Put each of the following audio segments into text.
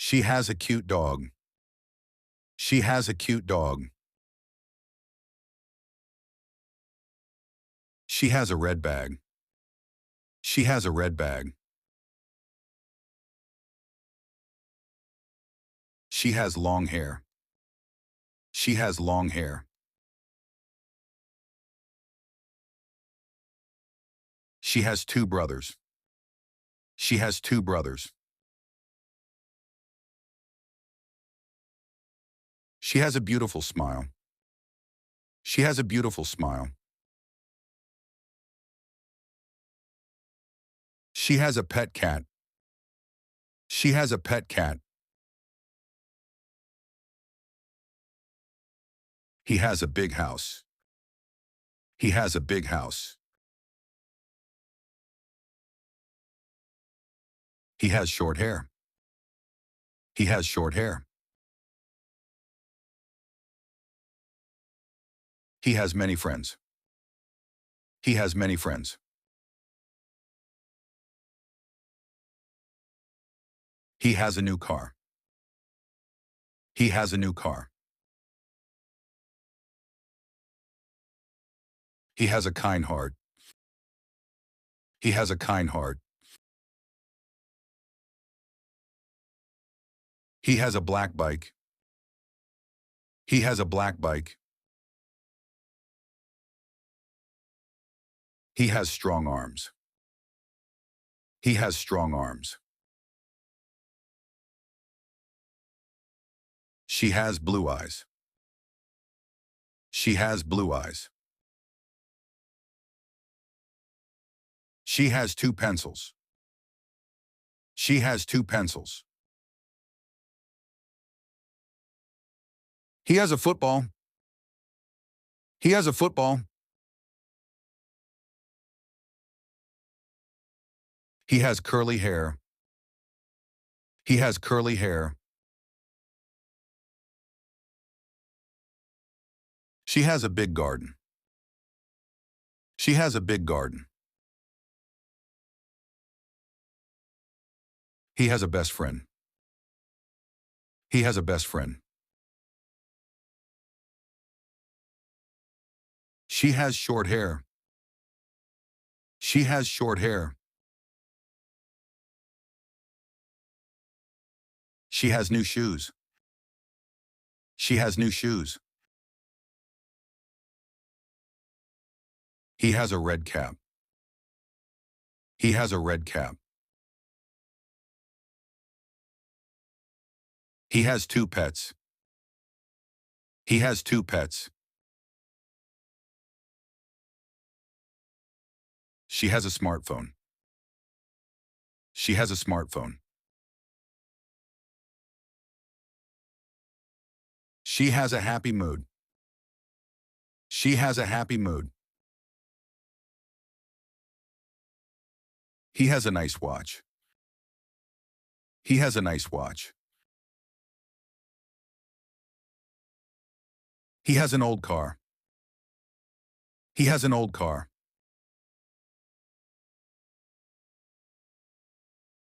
She has a cute dog. She has a cute dog. She has a red bag. She has a red bag. She has long hair. She has long hair. She has two brothers. She has two brothers. She has a beautiful smile. She has a beautiful smile. She has a pet cat. She has a pet cat. He has a big house. He has a big house. He has short hair. He has short hair. He has many friends. He has many friends. He has a new car. He has a new car. He has a kind heart. He has a kind heart. He has a black bike. He has a black bike. He has strong arms. He has strong arms. She has blue eyes. She has blue eyes. She has two pencils. She has two pencils. He has a football. He has a football. He has curly hair. He has curly hair. She has a big garden. She has a big garden. He has a best friend. He has a best friend. She has short hair. She has short hair. She has new shoes. She has new shoes. He has a red cap. He has a red cap. He has two pets. He has two pets. She has a smartphone. She has a smartphone. She has a happy mood. She has a happy mood. He has a nice watch. He has a nice watch. He has an old car. He has an old car.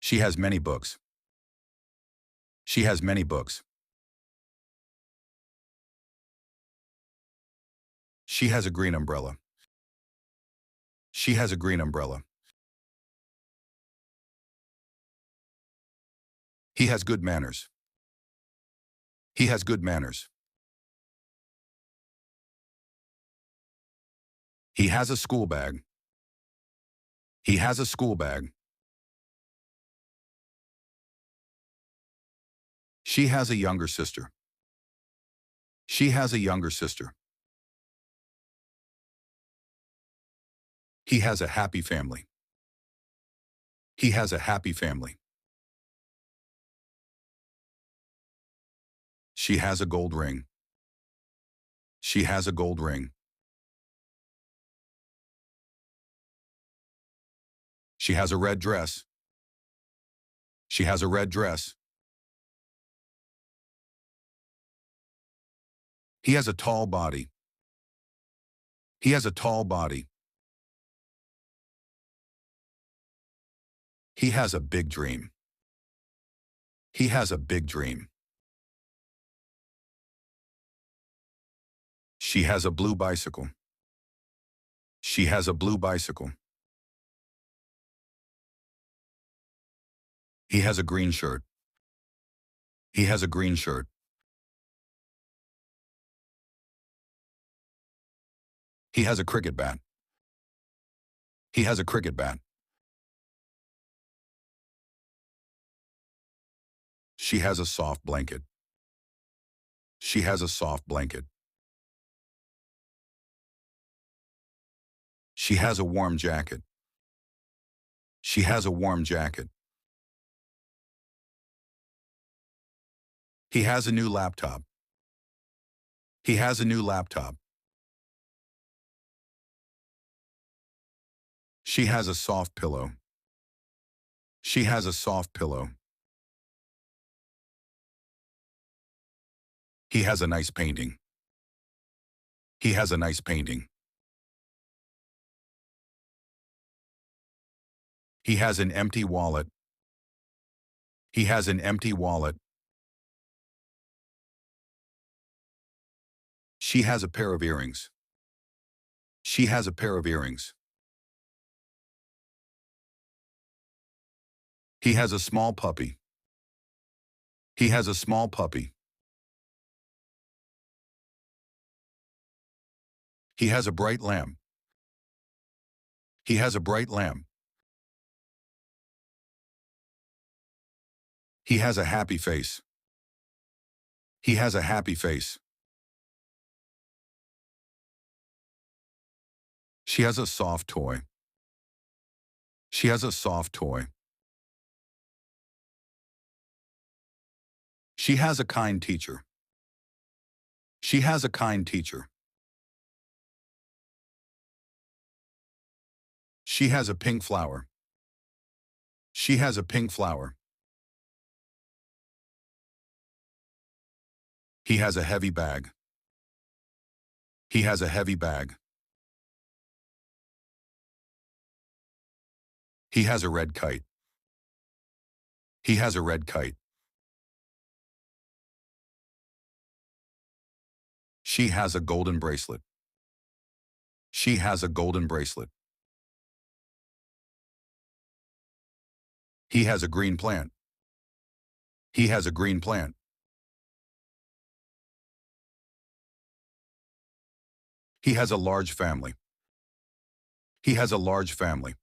She has many books. She has many books. She has a green umbrella. She has a green umbrella. He has good manners. He has good manners. He has a school bag. He has a school bag. She has a younger sister. She has a younger sister. He has a happy family. He has a happy family. She has a gold ring. She has a gold ring. She has a red dress. She has a red dress. He has a tall body. He has a tall body. He has a big dream. He has a big dream. She has a blue bicycle. She has a blue bicycle. He has a green shirt. He has a green shirt. He has a cricket bat. He has a cricket bat. She has a soft blanket. She has a soft blanket. She has a warm jacket. She has a warm jacket. He has a new laptop. He has a new laptop. She has a soft pillow. She has a soft pillow. He has a nice painting. He has a nice painting. He has an empty wallet. He has an empty wallet. She has a pair of earrings. She has a pair of earrings. He has a small puppy. He has a small puppy. He has a bright lamp. He has a bright lamp. He has a happy face. He has a happy face. She has a soft toy. She has a soft toy. She has a kind teacher. She has a kind teacher. She has a pink flower. She has a pink flower. He has a heavy bag. He has a heavy bag. He has a red kite. He has a red kite. She has a golden bracelet. She has a golden bracelet. He has a green plant. He has a green plant. He has a large family. He has a large family.